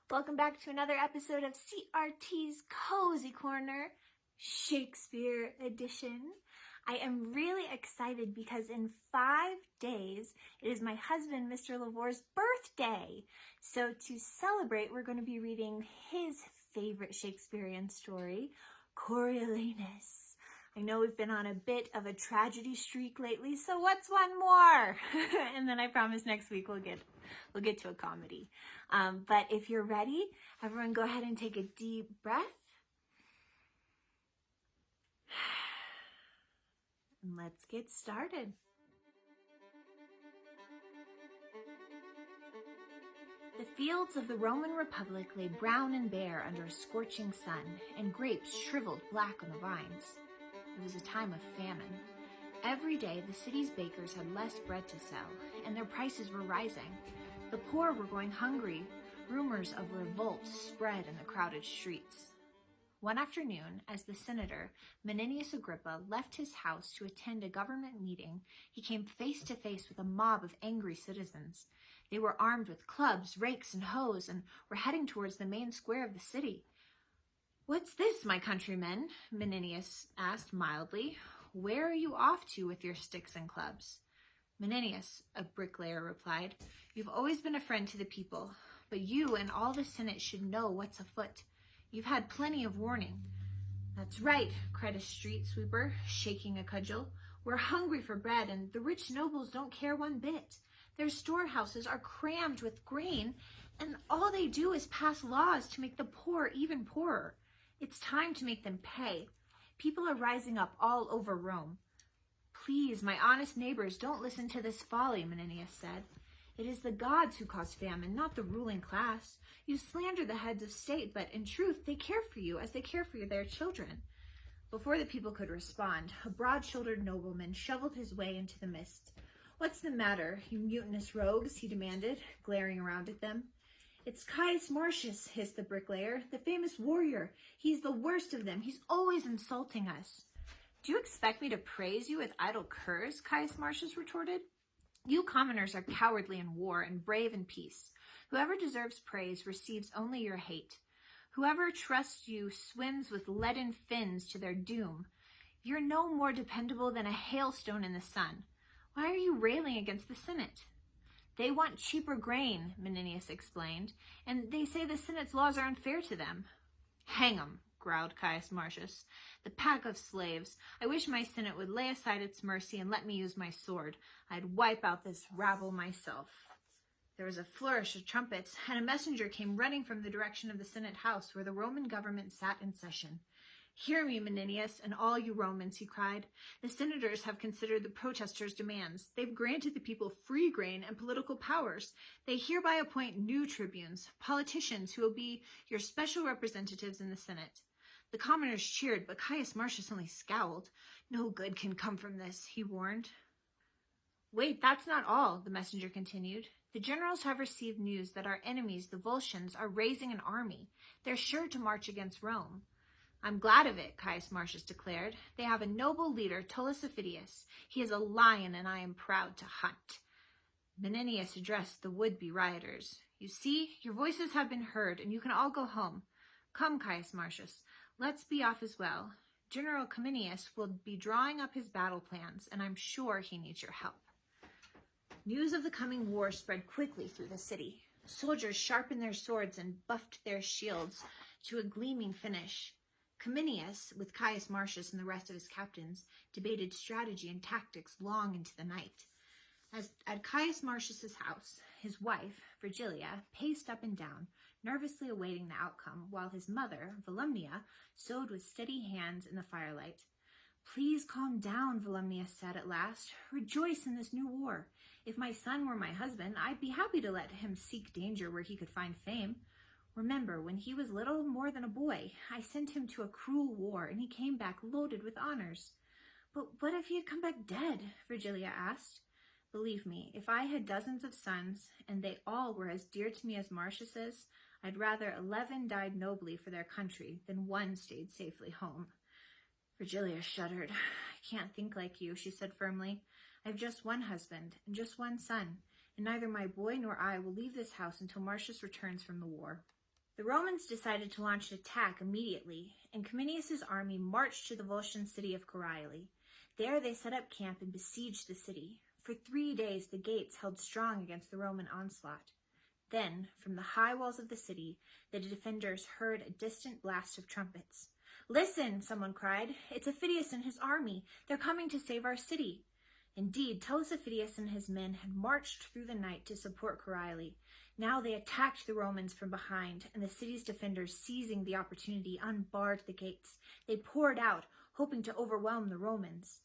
Welcome back to another episode of CRT's Cozy Corner, Shakespeare Edition. I am really excited because in 5 days, it is my husband, Mr. Lavour's birthday. So to celebrate, we're going to be reading his favorite Shakespearean story, Coriolanus. I know we've been on a bit of a tragedy streak lately, so what's one more? And then I promise next week we'll get to a comedy. But if you're ready, everyone go ahead and take a deep breath. And let's get started. The fields of the Roman Republic lay brown and bare under a scorching sun, and grapes shriveled black on the vines. It was a time of famine. Every day, the city's bakers had less bread to sell, and their prices were rising. The poor were going hungry. Rumors of revolt spread in the crowded streets. One afternoon, as the senator, Menenius Agrippa, left his house to attend a government meeting, he came face to face with a mob of angry citizens. They were armed with clubs, rakes, and hoes, and were heading towards the main square of the city. "What's this, my countrymen?" Menenius asked mildly. "Where are you off to with your sticks and clubs?" "Menenius," a bricklayer replied, "you've always been a friend to the people, but you and all the Senate should know what's afoot. You've had plenty of warning." "That's right," cried a street sweeper, shaking a cudgel. "We're hungry for bread, and the rich nobles don't care one bit. Their storehouses are crammed with grain, and all they do is pass laws to make the poor even poorer. It's time to make them pay. People are rising up all over Rome." "Please, my honest neighbors, don't listen to this folly," Menenius said. "It is the gods who cause famine, not the ruling class. You slander the heads of state, but in truth, they care for you as they care for their children." Before the people could respond, a broad-shouldered nobleman shoveled his way into the mist. "What's the matter, you mutinous rogues?" he demanded, glaring around at them. "It's Caius Marcius," hissed the bricklayer, "the famous warrior. He's the worst of them. He's always insulting us." "Do you expect me to praise you with idle curs?" Caius Marcius retorted. "You commoners are cowardly in war and brave in peace. Whoever deserves praise receives only your hate. Whoever trusts you swims with leaden fins to their doom. You're no more dependable than a hailstone in the sun. Why are you railing against the Senate?" "They want cheaper grain," Menenius explained, "and they say the Senate's laws are unfair to them." "Hang 'em," growled Caius Marcius. "The pack of slaves. I wish my Senate would lay aside its mercy and let me use my sword. I'd wipe out this rabble myself." There was a flourish of trumpets, and a messenger came running from the direction of the Senate House, where the Roman government sat in session. "Hear me, Menenius, and all you Romans," he cried. "The senators have considered the protesters' demands. They've granted the people free grain and political powers. They hereby appoint new tribunes, politicians who will be your special representatives in the Senate." The commoners cheered, but Caius Marcius only scowled. "No good can come from this," he warned. "Wait, that's not all," the messenger continued. "The generals have received news that our enemies, the Volscians, are raising an army. They're sure to march against Rome." "I'm glad of it," Caius Marcius declared. "They have a noble leader, Tullus Aufidius. He is a lion, and I am proud to hunt." Menenius addressed the would-be rioters. "You see, your voices have been heard, and you can all go home. Come, Caius Marcius, let's be off as well. General Cominius will be drawing up his battle plans, and I'm sure he needs your help." News of the coming war spread quickly through the city. Soldiers sharpened their swords and buffed their shields to a gleaming finish. Cominius, with Caius Marcius and the rest of his captains, debated strategy and tactics long into the night. As at Caius Marcius's house, his wife, Virgilia, paced up and down, nervously awaiting the outcome, while his mother, Volumnia, sewed with steady hands in the firelight. "Please calm down," Volumnia said at last. "Rejoice in this new war. If my son were my husband, I'd be happy to let him seek danger where he could find fame. Remember, when he was little more than a boy, I sent him to a cruel war, and he came back loaded with honors." "But what if he had come back dead?" Virgilia asked. "Believe me, if I had dozens of sons, and they all were as dear to me as Marcius's, I'd rather 11 died nobly for their country than one stayed safely home." Virgilia shuddered. "I can't think like you," she said firmly. "I have just one husband and just one son, and neither my boy nor I will leave this house until Marcius returns from the war." The Romans decided to launch an attack immediately, and Cominius's army marched to the Volscian city of Courtauld. There they set up camp and besieged the city. For 3 days the gates held strong against the Roman onslaught. Then, from the high walls of the city, the defenders heard a distant blast of trumpets. "Listen," someone cried. "It's Aufidius and his army. They're coming to save our city." Indeed, Aufidius and his men had marched through the night to support Courtauld. Now they attacked the Romans from behind, and the city's defenders, seizing the opportunity, unbarred the gates. They poured out, hoping to overwhelm the Romans.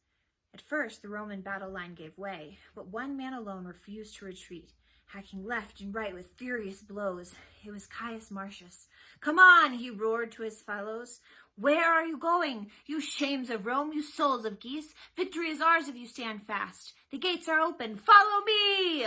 At first, the Roman battle line gave way, but one man alone refused to retreat, hacking left and right with furious blows. It was Caius Marcius. "Come on," he roared to his fellows. "Where are you going? You shames of Rome, you souls of geese. Victory is ours if you stand fast. The gates are open. Follow me!"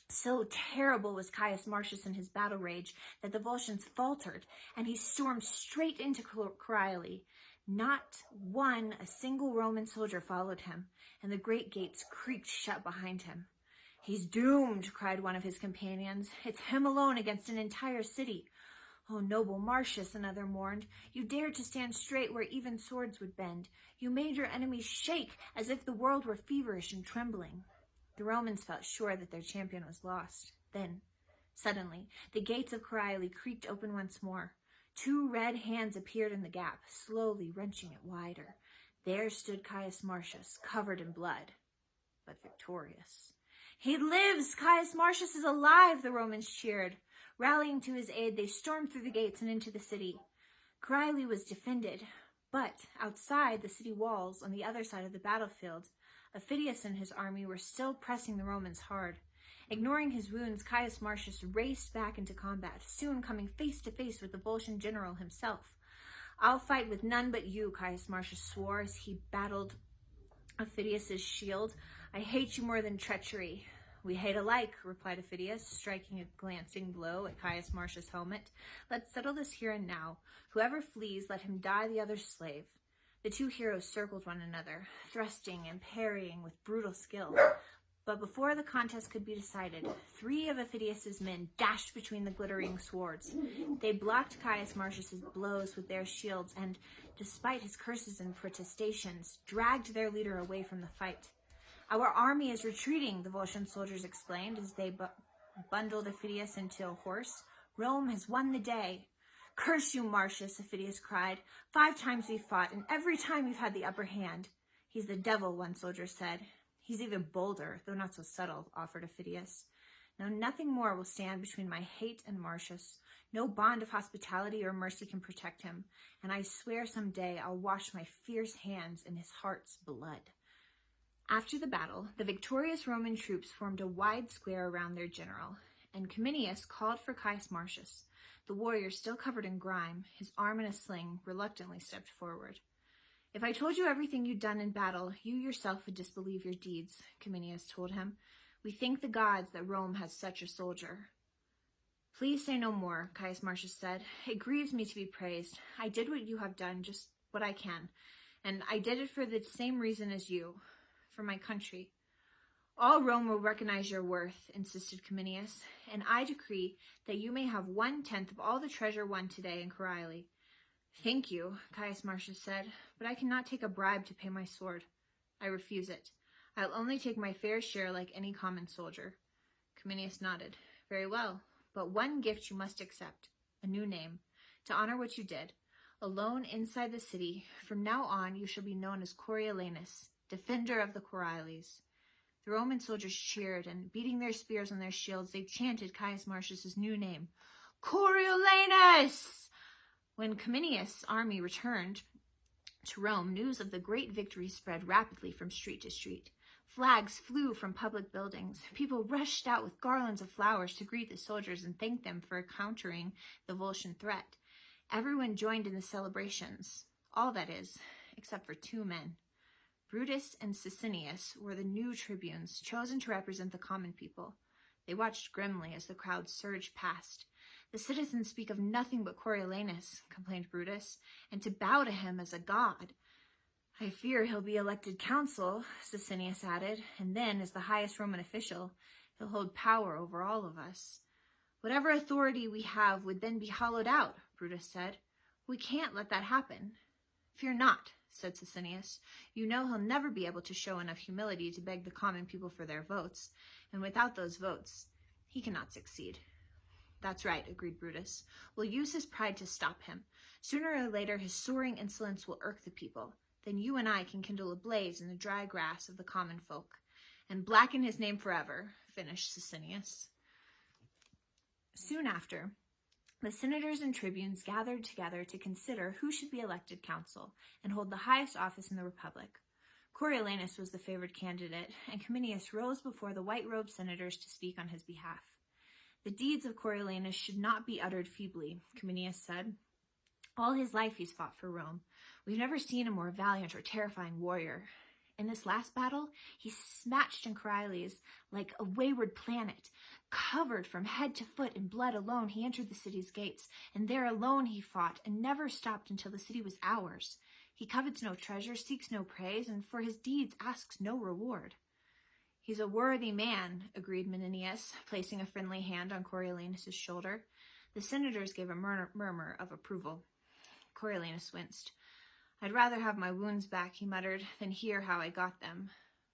So terrible was Caius Marcius in his battle rage that the Volscians faltered, and he stormed straight into Courtauld. Not a single Roman soldier followed him, and the great gates creaked shut behind him. "He's doomed," cried one of his companions. "It's him alone against an entire city." "Oh, noble Marcius," another mourned, "you dared to stand straight where even swords would bend. You made your enemies shake as if the world were feverish and trembling." The Romans felt sure that their champion was lost. Then, suddenly, the gates of Courtauld creaked open once more. 2 red hands appeared in the gap, slowly wrenching it wider. There stood Caius Marcius, covered in blood, but victorious. "He lives! Caius Marcius is alive!" the Romans cheered. Rallying to his aid, they stormed through the gates and into the city. Courtauld was defended, but outside the city walls, on the other side of the battlefield, Aufidius and his army were still pressing the Romans hard. Ignoring his wounds, Caius Marcius raced back into combat, soon coming face to face with the Volscian general himself. "I'll fight with none but you," Caius Marcius swore as he battled Aufidius's shield. "I hate you more than treachery." "We hate alike," replied Aufidius, striking a glancing blow at Caius Marcius' helmet. "Let's settle this here and now. Whoever flees, let him die the other's slave." The 2 heroes circled one another, thrusting and parrying with brutal skill. But before the contest could be decided, 3 of Aufidius's men dashed between the glittering swords. They blocked Caius Marcius's blows with their shields and, despite his curses and protestations, dragged their leader away from the fight. "Our army is retreating," the Volscian soldiers explained as they bundled Aufidius into a horse. "Rome has won the day." "Curse you, Marcius," Aufidius cried. 5 times we've fought, and every time you've had the upper hand." "He's the devil," one soldier said. "He's even bolder, though not so subtle," offered Aufidius. "Now nothing more will stand between my hate and Marcius. No bond of hospitality or mercy can protect him, and I swear some day I'll wash my fierce hands in his heart's blood." After the battle, the victorious Roman troops formed a wide square around their general, and Cominius called for Caius Marcius. The warrior, still covered in grime, his arm in a sling, reluctantly stepped forward. "If I told you everything you'd done in battle, you yourself would disbelieve your deeds," Cominius told him. "We thank the gods that Rome has such a soldier." "Please say no more," Caius Marcius said. "It grieves me to be praised. I did what you have done, just what I can, and I did it for the same reason as you, for my country." "All Rome will recognize your worth," insisted Cominius, "and I decree that you may have 1/10 of all the treasure won today in Courtauld." "Thank you," Caius Marcius said, "but I cannot take a bribe to pay my sword. I refuse it. I'll only take my fair share like any common soldier." Cominius nodded. "Very well, but one gift you must accept, a new name, to honor what you did. Alone inside the city, from now on you shall be known as Coriolanus, defender of the Courtaulds." The Roman soldiers cheered, and beating their spears on their shields, they chanted Caius Marcius' new name, "Coriolanus!" When Cominius' army returned to Rome, news of the great victory spread rapidly from street to street. Flags flew from public buildings. People rushed out with garlands of flowers to greet the soldiers and thank them for countering the Volscian threat. Everyone joined in the celebrations, all that is, except for 2 men. Brutus and Sicinius were the new tribunes, chosen to represent the common people. They watched grimly as the crowd surged past. "The citizens speak of nothing but Coriolanus," complained Brutus, "and to bow to him as a god." "I fear he'll be elected consul," Sicinius added, "and then, as the highest Roman official, he'll hold power over all of us." Whatever authority we have would then be hollowed out, Brutus said. We can't let that happen. Fear not, said Sicinius. You know he'll never be able to show enough humility to beg the common people for their votes, and without those votes, he cannot succeed. That's right, agreed Brutus. We'll use his pride to stop him. Sooner or later, his soaring insolence will irk the people. Then you and I can kindle a blaze in the dry grass of the common folk, and blacken his name forever, finished Sicinius. Soon after, the senators and tribunes gathered together to consider who should be elected consul and hold the highest office in the republic. Coriolanus was the favored candidate, and Cominius rose before the white-robed senators to speak on his behalf. The deeds of Coriolanus should not be uttered feebly, Cominius said. All his life he's fought for Rome. We've never seen a more valiant or terrifying warrior. In this last battle, he smatched in Coriolanus like a wayward planet. Covered from head to foot in blood alone, he entered the city's gates, and there alone he fought, and never stopped until the city was ours. He covets no treasure, seeks no praise, and for his deeds asks no reward. He's a worthy man, agreed Menenius, placing a friendly hand on Coriolanus' shoulder. The senators gave a murmur of approval. Coriolanus winced. I'd rather have my wounds back, he muttered, than hear how I got them.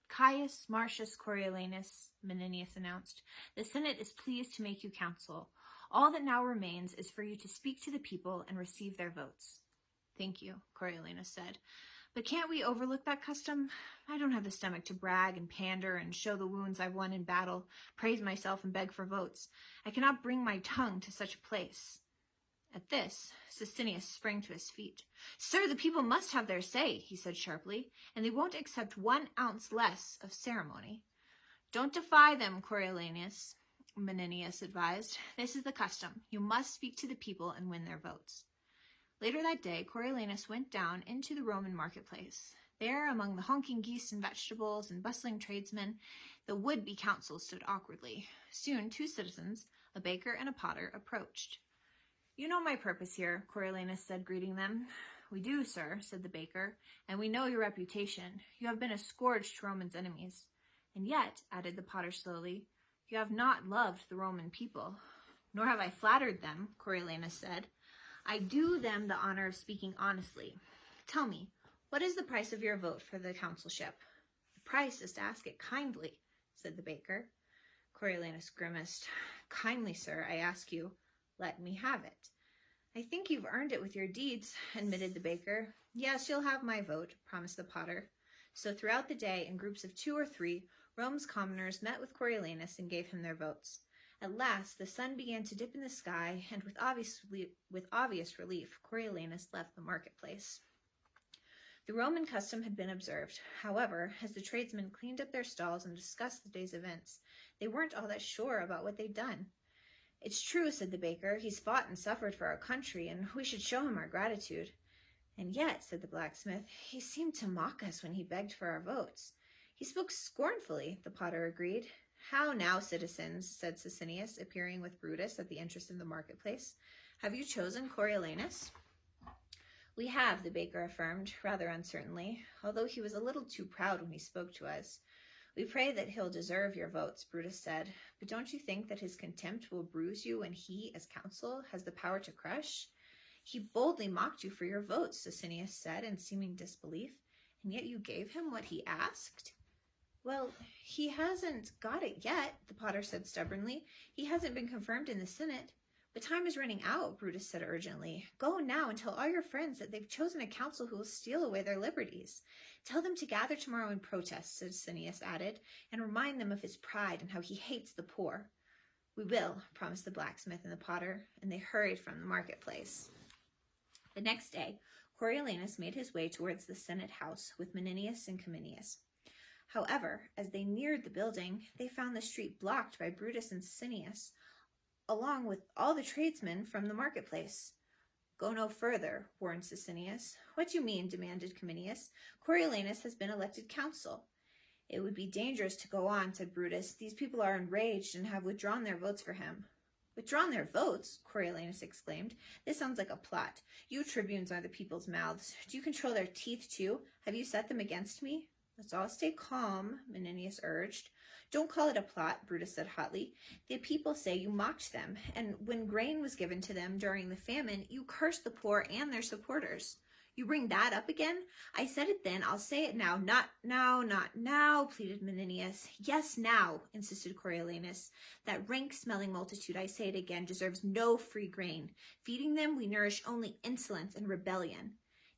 Caius Marcius Coriolanus, Menenius announced, the Senate is pleased to make you consul. All that now remains is for you to speak to the people and receive their votes. Thank you, Coriolanus said. But can't we overlook that custom? I don't have the stomach to brag and pander and show the wounds I've won in battle, praise myself and beg for votes. I cannot bring my tongue to such a place. At this, Sicinius sprang to his feet. Sir, the people must have their say, he said sharply, and they won't accept 1 ounce less of ceremony. Don't defy them, Coriolanus, Menenius advised. This is the custom. You must speak to the people and win their votes. Later that day, Coriolanus went down into the Roman marketplace. There, among the honking geese and vegetables and bustling tradesmen, the would-be consul stood awkwardly. Soon 2 citizens, a baker and a potter, approached. You know my purpose here, Coriolanus said, greeting them. We do, sir, said the baker, and we know your reputation. You have been a scourge to Roman's enemies. And yet, added the potter slowly, you have not loved the Roman people. Nor have I flattered them, Coriolanus said. I do them the honor of speaking honestly. Tell me, what is the price of your vote for the consulship? The price is to ask it kindly, said the baker. Coriolanus grimaced. Kindly, sir, I ask you. Let me have it. I think you've earned it with your deeds, admitted the baker. Yes, you'll have my vote, promised the potter. So throughout the day, in groups of 2 or 3, Rome's commoners met with Coriolanus and gave him their votes. At last, the sun began to dip in the sky, and with obvious relief, Coriolanus left the marketplace. The Roman custom had been observed. However, as the tradesmen cleaned up their stalls and discussed the day's events, they weren't all that sure about what they'd done. It's true, said the baker. He's fought and suffered for our country, and we should show him our gratitude. And yet, said the blacksmith, he seemed to mock us when he begged for our votes. He spoke scornfully, the potter agreed. How now, citizens, said Sicinius, appearing with Brutus at the entrance of the marketplace. Have you chosen Coriolanus? We have, the baker affirmed, rather uncertainly, although he was a little too proud when he spoke to us. We pray that he'll deserve your votes, Brutus said, but don't you think that his contempt will bruise you when he, as consul, has the power to crush? He boldly mocked you for your votes, Sicinius said in seeming disbelief, and yet you gave him what he asked? Well, he hasn't got it yet, the potter said stubbornly. He hasn't been confirmed in the Senate. But time is running out, Brutus said urgently. Go now and tell all your friends that they've chosen a council who will steal away their liberties. Tell them to gather tomorrow in protest, Sicinius added, and remind them of his pride and how he hates the poor. We will, promised the blacksmith and the potter, and they hurried from the marketplace. The next day, Coriolanus made his way towards the Senate house with Menenius and Cominius. However, as they neared the building, they found the street blocked by Brutus and Sicinius, along with all the tradesmen from the marketplace. Go no further, warned Sicinius. What do you mean? Demanded Cominius. Coriolanus has been elected consul. It would be dangerous to go on, said Brutus. These people are enraged and have withdrawn their votes for him. Withdrawn their votes? Coriolanus exclaimed. This sounds like a plot. You tribunes are the people's mouths. Do you control their teeth too? Have you set them against me? Let's all stay calm, Menenius urged. Don't call it a plot, Brutus said hotly. The people say you mocked them, and when grain was given to them during the famine, you cursed the poor and their supporters. You bring that up again? I said it then, I'll say it now. Not now, not now, pleaded Menenius. Yes, now, insisted Coriolanus. That rank-smelling multitude, I say it again, deserves no free grain. Feeding them, we nourish only insolence and rebellion.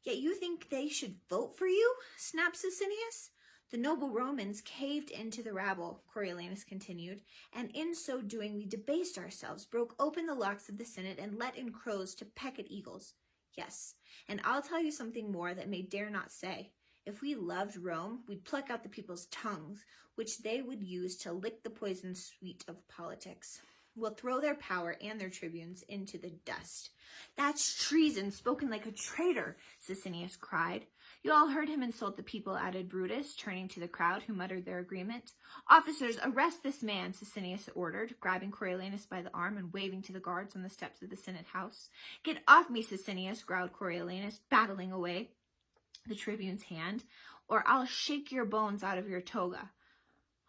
Yet you think they should vote for you? Snapped Sicinius. The noble Romans caved into the rabble, Coriolanus continued, and in so doing we debased ourselves, broke open the locks of the Senate, and let in crows to peck at eagles. Yes, and I'll tell you something more that they dare not say. If we loved Rome, we'd pluck out the people's tongues, which they would use to lick the poison sweet of politics. We'll throw their power and their tribunes into the dust. That's treason, spoken like a traitor, Sicinius cried. You all heard him insult the people, added Brutus, turning to the crowd, who muttered their agreement. Officers, arrest this man, Sicinius ordered, grabbing Coriolanus by the arm and waving to the guards on the steps of the Senate house. Get off me, Sicinius, growled Coriolanus, battling away the tribune's hand, or I'll shake your bones out of your toga.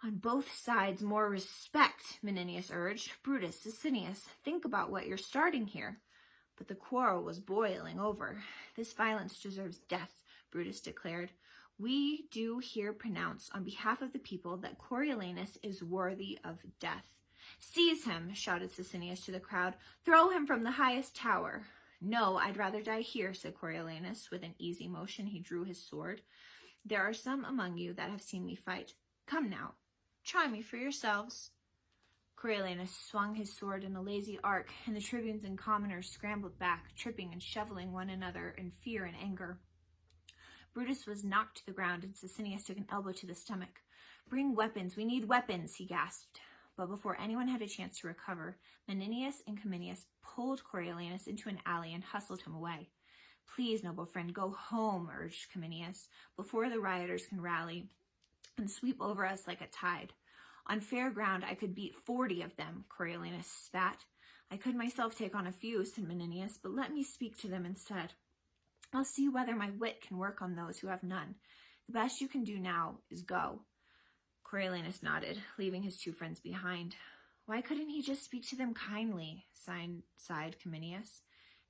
On both sides, more respect, Menenius urged. Brutus, Sicinius, think about what you're starting here. But the quarrel was boiling over. This violence deserves death, Brutus declared. We do here pronounce on behalf of the people that Coriolanus is worthy of death. Seize him, shouted Sicinius to the crowd. Throw him from the highest tower. No, I'd rather die here, said Coriolanus. With an easy motion, he drew his sword. There are some among you that have seen me fight. Come now, try me for yourselves. Coriolanus swung his sword in a lazy arc, and the tribunes and commoners scrambled back, tripping and shoveling one another in fear and anger. Brutus was knocked to the ground, and Sicinius took an elbow to the stomach. Bring weapons, we need weapons, he gasped. But before anyone had a chance to recover, Menenius and Cominius pulled Coriolanus into an alley and hustled him away. Please, noble friend, go home, urged Cominius, before the rioters can rally and sweep over us like a tide. On fair ground, I could beat 40 of them, Coriolanus spat. I could myself take on a few, said Menenius, but let me speak to them instead. I'll see whether my wit can work on those who have none. The best you can do now is go. Coriolanus nodded, leaving his two friends behind. Why couldn't he just speak to them kindly? Sighed Cominius.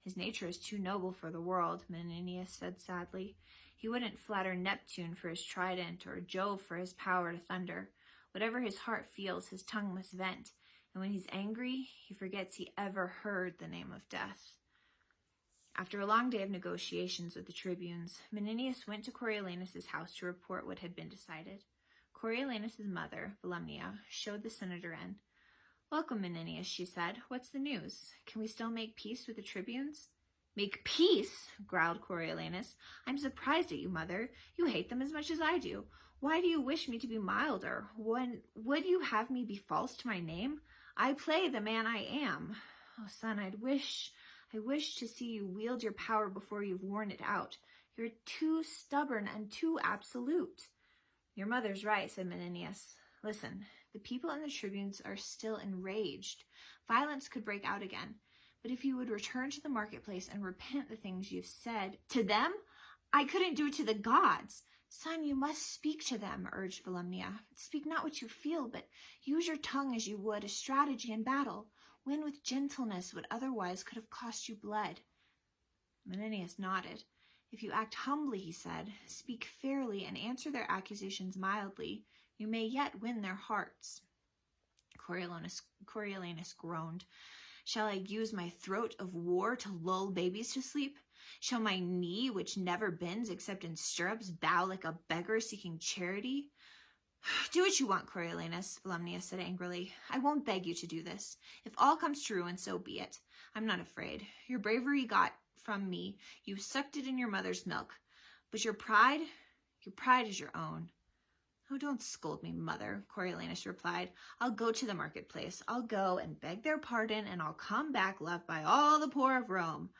His nature is too noble for the world, Menenius said sadly. He wouldn't flatter Neptune for his trident or Jove for his power to thunder. Whatever his heart feels, his tongue must vent, and when he's angry, he forgets he ever heard the name of death. After a long day of negotiations with the tribunes, Menenius went to Coriolanus' house to report what had been decided. Coriolanus' mother, Volumnia, showed the senator in. Welcome, Menenius, she said. What's the news? Can we still make peace with the tribunes? Make peace? Growled Coriolanus. I'm surprised at you, mother. You hate them as much as I do. Why do you wish me to be milder? Would you have me be false to my name? I play the man I am. Oh, son, I wish to see you wield your power before you've worn it out. You're too stubborn and too absolute. Your mother's right, said Menenius. Listen, the people and the tribunes are still enraged. Violence could break out again. But if you would return to the marketplace and repent the things you've said to them, I couldn't do it to the gods. Son, you must speak to them, urged Volumnia. Speak not what you feel, but use your tongue as you would a strategy in battle. Win with gentleness what otherwise could have cost you blood. Menenius nodded. If you act humbly, he said, speak fairly and answer their accusations mildly, you may yet win their hearts. Coriolanus groaned. Shall I use my throat of war to lull babies to sleep? Shall my knee, which never bends except in stirrups, bow like a beggar seeking charity? Do what you want, Coriolanus, Volumnia said angrily. I won't beg you to do this. If all comes to ruin, so be it. I'm not afraid. Your bravery got from me. You sucked it in your mother's milk. But your pride is your own. Oh, don't scold me, mother, Coriolanus replied. I'll go to the marketplace. I'll go and beg their pardon, and I'll come back loved by all the poor of Rome.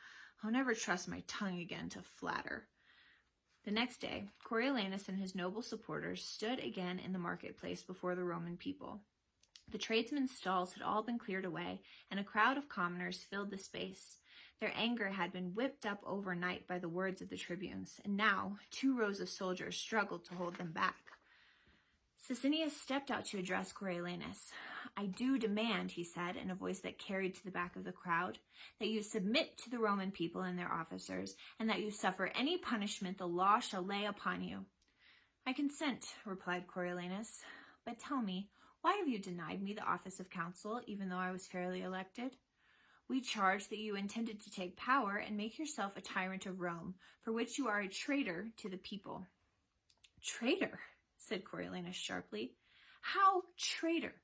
I'll never trust my tongue again to flatter. The next day, Coriolanus and his noble supporters stood again in the marketplace before the Roman people. The tradesmen's stalls had all been cleared away, and a crowd of commoners filled the space. Their anger had been whipped up overnight by the words of the tribunes, and now 2 rows of soldiers struggled to hold them back. Sicinius stepped out to address Coriolanus. "I do demand," he said, in a voice that carried to the back of the crowd, "that you submit to the Roman people and their officers, and that you suffer any punishment the law shall lay upon you." "I consent," replied Coriolanus. "But tell me, why have you denied me the office of consul, even though I was fairly elected?" "We charge that you intended to take power and make yourself a tyrant of Rome, for which you are a traitor to the people." "Traitor?" said Coriolanus sharply. "How traitor?"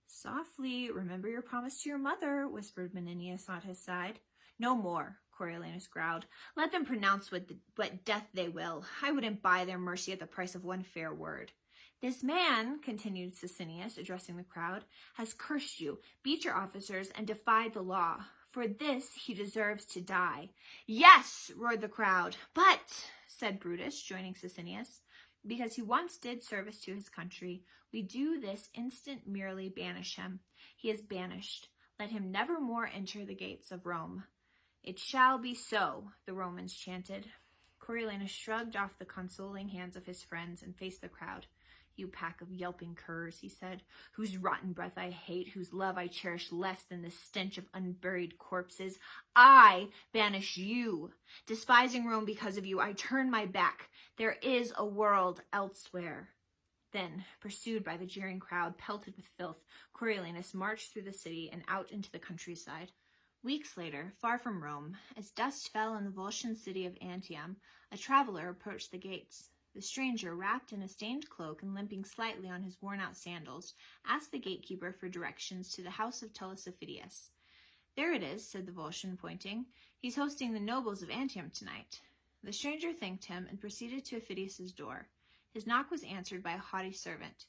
"Softly, remember your promise to your mother," whispered Menenius at his side. "No more," Coriolanus growled. "Let them pronounce what death they will. I wouldn't buy their mercy at the price of one fair word." "This man," continued Sicinius, addressing the crowd, "has cursed you, beat your officers, and defied the law. For this he deserves to die." "Yes," roared the crowd. "But," said Brutus, joining Sicinius, "because he once did service to his country, we do this instant merely banish him. He is banished. Let him never more enter the gates of Rome." "It shall be so," the Romans chanted. Coriolanus shrugged off the consoling hands of his friends and faced the crowd. "You pack of yelping curs," he said, "whose rotten breath I hate, whose love I cherish less than the stench of unburied corpses. I banish you. Despising Rome because of you, I turn my back. There is a world elsewhere." Then, pursued by the jeering crowd, pelted with filth, Coriolanus marched through the city and out into the countryside. Weeks later, far from Rome, as dust fell in the Volscian city of Antium, a traveler approached the gates. The stranger, wrapped in a stained cloak and limping slightly on his worn-out sandals, asked the gatekeeper for directions to the house of Tullus Aufidius. "There it is," said the Volscian, pointing. "He's hosting the nobles of Antium tonight." The stranger thanked him and proceeded to Aufidius's door. His knock was answered by a haughty servant.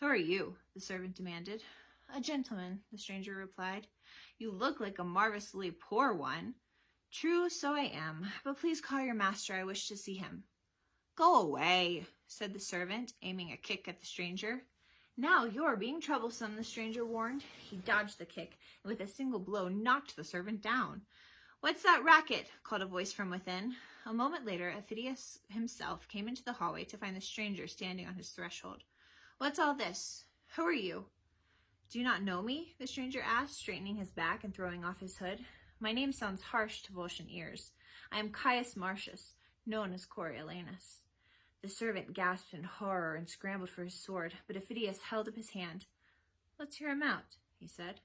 "Who are you?" the servant demanded. "A gentleman," the stranger replied. "You look like a marvelously poor one." "True, so I am. But please call your master. I wish to see him." "Go away," said the servant, aiming a kick at the stranger. "Now you're being troublesome," the stranger warned. He dodged the kick, and with a single blow knocked the servant down. "What's that racket?" called a voice from within. A moment later, Aufidius himself came into the hallway to find the stranger standing on his threshold. "What's all this? Who are you?" "Do you not know me?" the stranger asked, straightening his back and throwing off his hood. "My name sounds harsh to Volscian ears. I am Caius Marcius, known as Coriolanus." The servant gasped in horror and scrambled for his sword, but Aufidius held up his hand. "Let's hear him out," he said.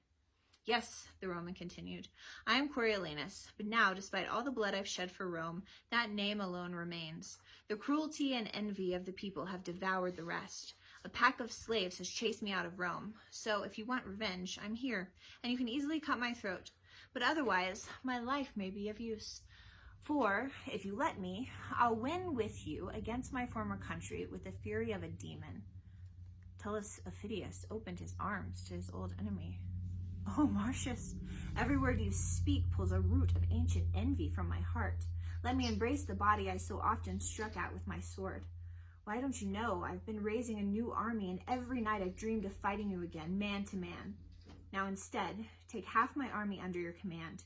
"Yes," the Roman continued, "I am Coriolanus, but now, despite all the blood I've shed for Rome, that name alone remains. The cruelty and envy of the people have devoured the rest. A pack of slaves has chased me out of Rome. So, if you want revenge, I'm here, and you can easily cut my throat. But otherwise, my life may be of use. For, if you let me, I'll win with you against my former country with the fury of a demon." Tullus Aufidius opened his arms to his old enemy. "Oh, Marcius, every word you speak pulls a root of ancient envy from my heart. Let me embrace the body I so often struck at with my sword. Why don't you know I've been raising a new army, and every night I've dreamed of fighting you again, man to man. Now instead, take half my army under your command.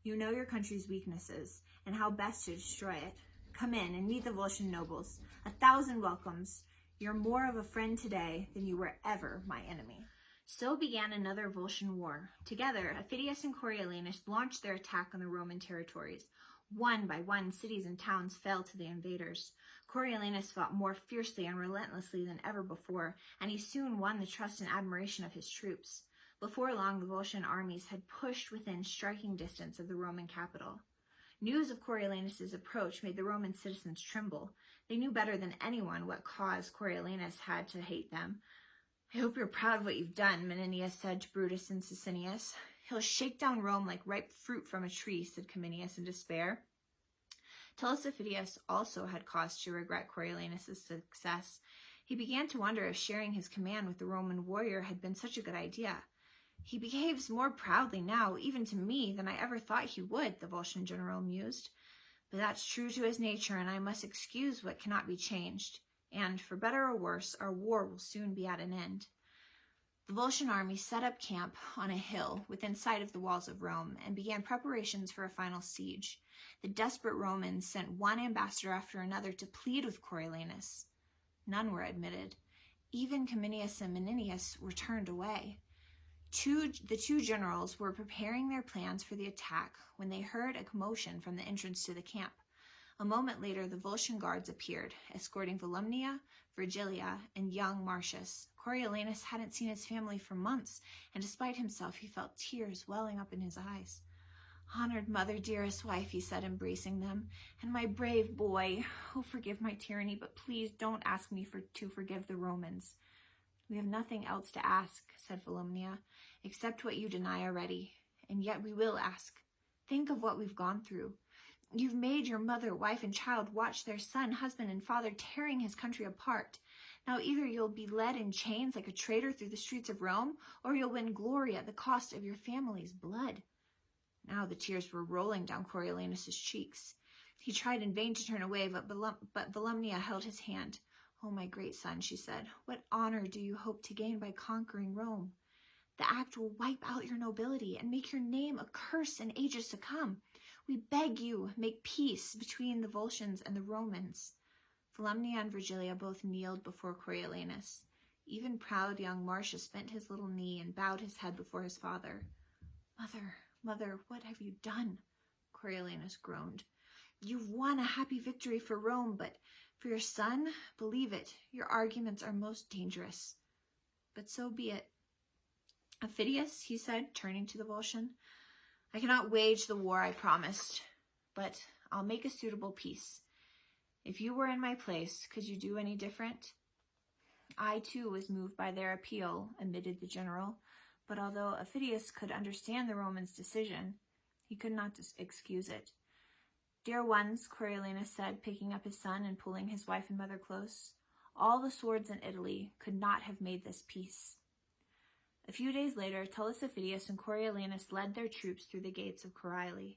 You know your country's weaknesses, and how best to destroy it. Come in and meet the Volscian nobles. 1,000 welcomes. You're more of a friend today than you were ever my enemy." So began another Volscian war. Together, Aufidius and Coriolanus launched their attack on the Roman territories. One by one, cities and towns fell to the invaders. Coriolanus fought more fiercely and relentlessly than ever before, and he soon won the trust and admiration of his troops. Before long, the Volscian armies had pushed within striking distance of the Roman capital. News of Coriolanus' approach made the Roman citizens tremble. They knew better than anyone what cause Coriolanus had to hate them. "I hope you're proud of what you've done," Menenius said to Brutus and Sicinius. "He'll shake down Rome like ripe fruit from a tree," said Cominius in despair. Tullus Aufidius also had cause to regret Coriolanus' success. He began to wonder if sharing his command with the Roman warrior had been such a good idea. "He behaves more proudly now, even to me, than I ever thought he would," the Volscian general mused. "But that's true to his nature, and I must excuse what cannot be changed. And, for better or worse, our war will soon be at an end." The Volscian army set up camp on a hill within sight of the walls of Rome and began preparations for a final siege. The desperate Romans sent one ambassador after another to plead with Coriolanus. None were admitted. Even Cominius and Menenius were turned away. The two generals were preparing their plans for the attack when they heard a commotion from the entrance to the camp. A moment later, the Volscian guards appeared, escorting Volumnia, Virgilia, and young Marcius. Coriolanus hadn't seen his family for months, and despite himself, he felt tears welling up in his eyes. "Honored mother, dearest wife," he said, embracing them, "and my brave boy, oh, forgive my tyranny, but please don't ask me to forgive the Romans." "We have nothing else to ask," said Volumnia, "except what you deny already, and yet we will ask. Think of what we've gone through. You've made your mother, wife, and child watch their son, husband, and father tearing his country apart. Now either you'll be led in chains like a traitor through the streets of Rome, or you'll win glory at the cost of your family's blood." Now the tears were rolling down Coriolanus' cheeks. He tried in vain to turn away, but Volumnia held his hand. "Oh, my great son," she said, "what honor do you hope to gain by conquering Rome? The act will wipe out your nobility and make your name a curse in ages to come. We beg you, make peace between the Volscians and the Romans." Volumnia and Virgilia both kneeled before Coriolanus. Even proud young Marcius bent his little knee and bowed his head before his father. Mother, what have you done?" Coriolanus groaned. "You've won a happy victory for Rome, but for your son, believe it, your arguments are most dangerous. But so be it. Aufidius," he said, turning to the Volscian, "I cannot wage the war I promised, but I'll make a suitable peace. If you were in my place, could you do any different?" "I, too, was moved by their appeal," admitted the general, but although Aufidius could understand the Romans' decision, he could not excuse it. "Dear ones," Coriolanus said, picking up his son and pulling his wife and mother close, "all the swords in Italy could not have made this peace." A few days later, Tullus Aufidius and Coriolanus led their troops through the gates of Courtauld.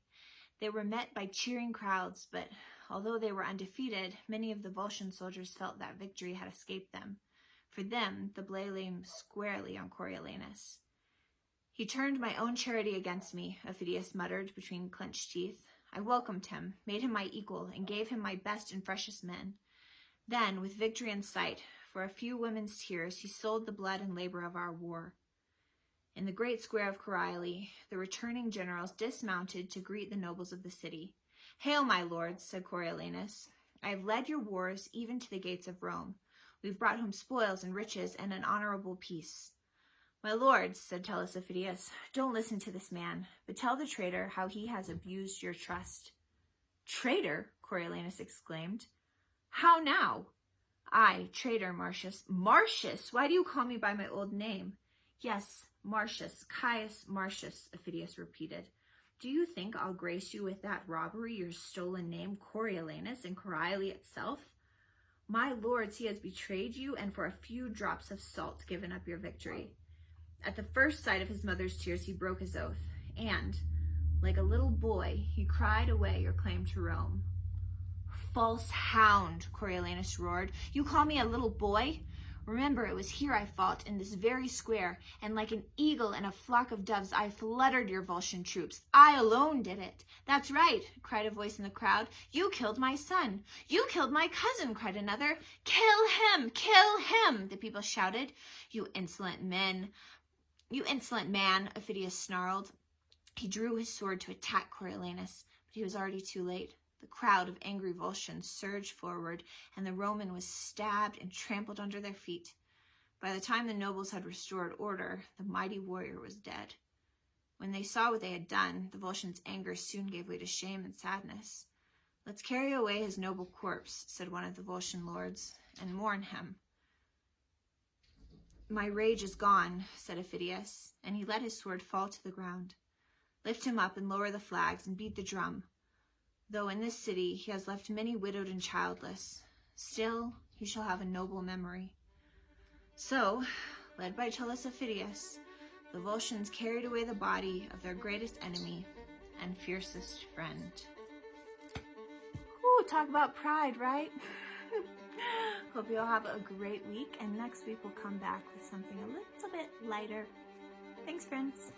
They were met by cheering crowds, but although they were undefeated, many of the Volscian soldiers felt that victory had escaped them. For them, the blame lay squarely on Coriolanus. "He turned my own charity against me," Aufidius muttered between clenched teeth. "I welcomed him, made him my equal, and gave him my best and freshest men. Then, with victory in sight, for a few women's tears, he sold the blood and labor of our war." In the great square of Courtauld, the returning generals dismounted to greet the nobles of the city. "Hail, my lords," said Coriolanus. "I have led your wars even to the gates of Rome. We've brought home spoils and riches and an honorable peace." "My lords," said Tullus Aufidius, "don't listen to this man, but tell the traitor how he has abused your trust." "Traitor?" Coriolanus exclaimed. "How now?" "I, traitor, Marcius." "Marcius? Why do you call me by my old name?" "Yes, Marcius, Caius Marcius," Aufidius repeated. "Do you think I'll grace you with that robbery, your stolen name, Coriolanus, in Courtauld itself? My lords, he has betrayed you, and for a few drops of salt given up your victory." At the first sight of his mother's tears, he broke his oath, and, like a little boy, he cried away your claim to Rome. "False hound," Coriolanus roared. "You call me a little boy? Remember, it was here I fought, in this very square, and like an eagle in a flock of doves, I fluttered your Volscian troops. I alone did it." "That's right," cried a voice in the crowd. "You killed my son." "You killed my cousin," cried another. "Kill him! Kill him!" the people shouted. You insolent man," Aufidius snarled. He drew his sword to attack Coriolanus, but he was already too late. The crowd of angry Volscians surged forward, and the Roman was stabbed and trampled under their feet. By the time the nobles had restored order, the mighty warrior was dead. When they saw what they had done, the Volscians' anger soon gave way to shame and sadness. "Let's carry away his noble corpse," said one of the Volscian lords, "and mourn him." "My rage is gone," said Aufidius, and he let his sword fall to the ground. "Lift him up and lower the flags and beat the drum. Though in this city he has left many widowed and childless, still he shall have a noble memory." So, led by Tullus Aufidius, the Volscians carried away the body of their greatest enemy and fiercest friend. Ooh, talk about pride, right? Hope you all have a great week, and next week we'll come back with something a little bit lighter. Thanks, friends.